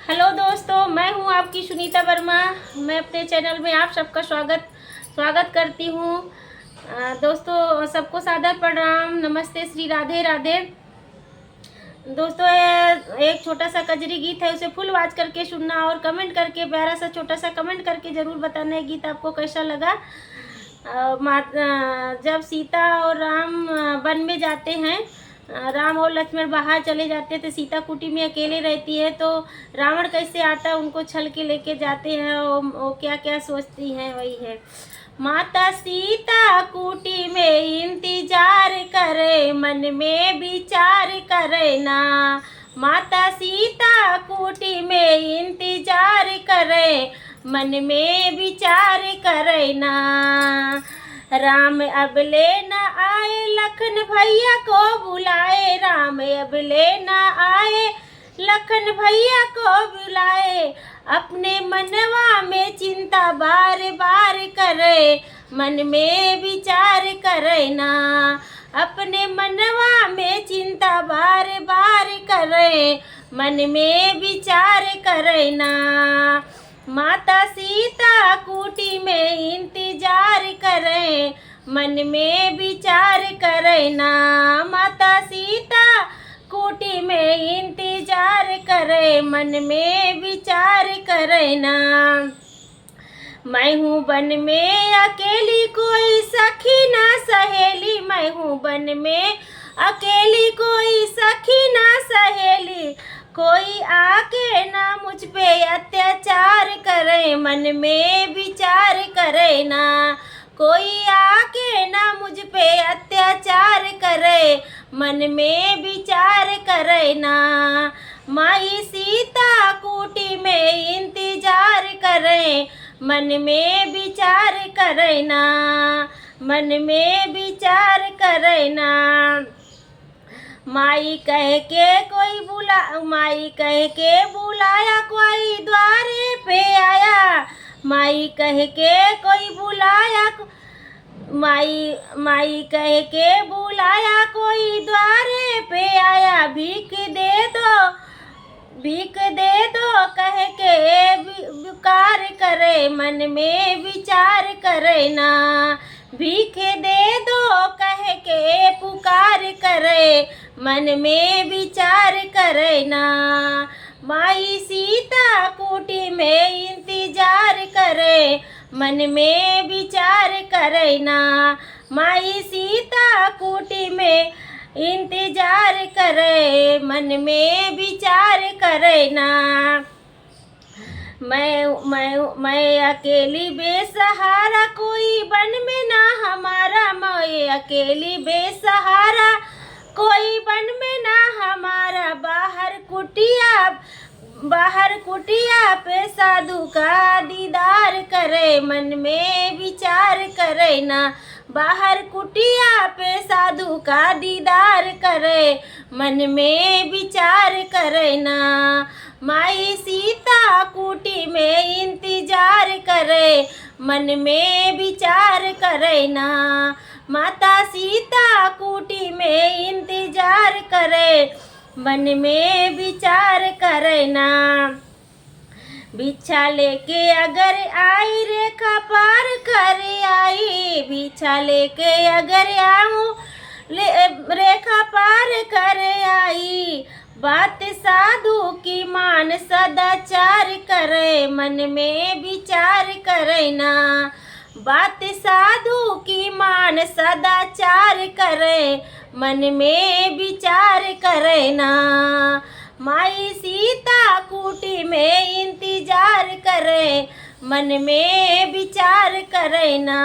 Hello दोस्तों, मैं हूं आपकी सुनीता वर्मा। मैं अपने चैनल में आप सबका स्वागत करती हूं। दोस्तों, सबको सादर प्रणाम, नमस्ते, श्री राधे राधे। दोस्तों, एक छोटा सा कजरी गीत है, उसे फुल आवाज करके सुनना और कमेंट करके प्यारा सा छोटा सा कमेंट करके ज़रूर बताना है गीत आपको कैसा लगा। जब सीता और राम वन में जाते हैं, राम और लक्ष्मण बाहर चले जाते थे, सीता कुटी में अकेले रहती है, तो रावण कैसे आता उनको छल के लेके जाते हैं। वो क्या क्या सोचती हैं, वही है। माता सीता कुटी में इंतजार करे, मन में विचार करे ना। माता सीता कुटी में इंतजार करे, मन में विचार करे ना। राम अब ले न आए, लखन भैया को बुलाए। राम अब ले न आए, लखन भैया को बुलाए। अपने मनवा में चिंता बार बार करे, मन में विचार करे ना। अपने मनवा में चिंता बार बार करे, मन में विचार करे ना। माता सीता कुटी में इंतजार करे, मन में विचार करे ना। माता सीता कुटी में इंतजार करे, मन में विचार करे ना। मैं हूँ वन में अकेली, कोई सखी ना सहेली। मैं हूँ वन में अकेली, कोई सखी ना सहेली। कोई आके ना मुझ पे अत्याचार करे, मन में विचार करे ना। कोई आके ना मुझ पे अत्याचार करे, मन में विचार करे ना। माई सीता कुटी में इंतजार करे, मन में विचार करे ना। मन में विचार करे ना। माई कह के बुलाया, कोई द्वारे पे आया। माई कह के कोई बुलाया, माई कह के बुलाया, कोई द्वारे पे आया। भीख दे दो कह के पुकार करे, मन में विचार करे ना। भीख दे दो कह के पुकार करे, मन में विचार करे ना। माई सीता कुटी में इंतजार करे, मन में विचार करे ना। माई सीता कुटी में इंतजार करे, मन में विचार करे ना। मैं अकेली बेसहारा, कोई बन में ना हमारा। मैं अकेली बेसहारा, कोई बन में ना हमारा। बाहर कुटिया पे साधु का दीदार करे, मन में विचार करे ना। बाहर कुटिया पे साधु का दीदार करे, मन में विचार करे ना। माई सीता कुटी में इंतजार करे, मन में विचार करे ना। माता सीता कुटी में इंतजार करे, मन में विचार करे ना। भिक्षा लेके अगर आई, रेखा पार कर आई। भिक्षा लेके अगर आऊं, रेखा पार कर आई। बात साधु की मान सदाचार करे, मन में विचार करे ना। बात साधु की मान सदाचार करे, मन में विचार करे ना। माई सीता कुटी में इंतजार करे, मन में विचार करे ना।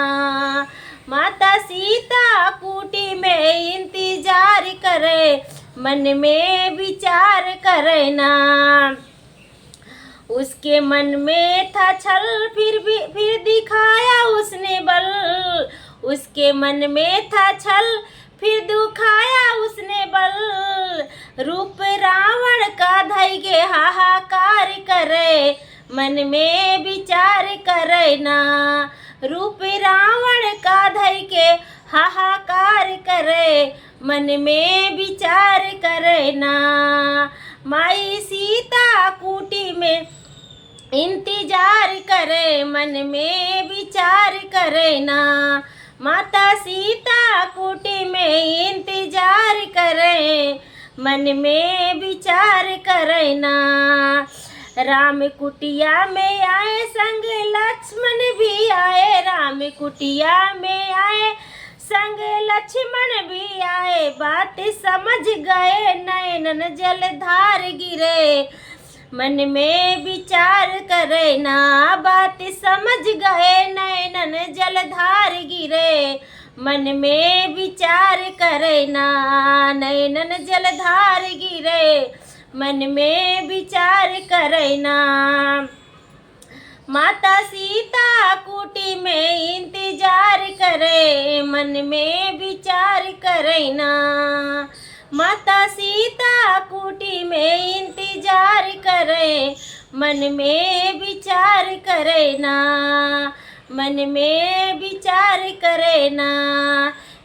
माता सीता कुटी में इंतजार करे, मन में विचार करे ना। उसके मन में था छल, फिर दिखाया उसने बल। उसके मन में था छल, फिर दिखाया उसने बल। रूप रावण का धई के हाहाकार करे, मन में विचार करे ना। रूप रावण का धई के हाहाकार करे, मन में विचार करे ना। माई सीता कुटी में में इंतजार करे, मन में विचार करे ना। माता सीता कुटी में इंतजार करे, मन में विचार करे ना। राम कुटिया में आए संग लक्ष्मण भी आए, राम कुटिया में आए संग लक्ष्मण भी आए। बात समझ गए नैनन जलधार गिरे, मन में विचार करे ना। बात समझ गए नैनन जलधार गिरे, मन में विचार करे ना। नैनन जलधार गिरे, मन में विचार करे ना। माता सीता कुटी में इंतजार करे, मन में विचार करे ना। माता सीता कुटी में इंतजार करे, मन में विचार करे ना। मन में विचार करे ना।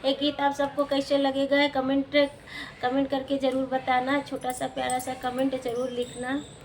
ये गीत आप सबको कैसे लगेगा कमेंट करके ज़रूर बताना। छोटा सा प्यारा सा कमेंट ज़रूर लिखना।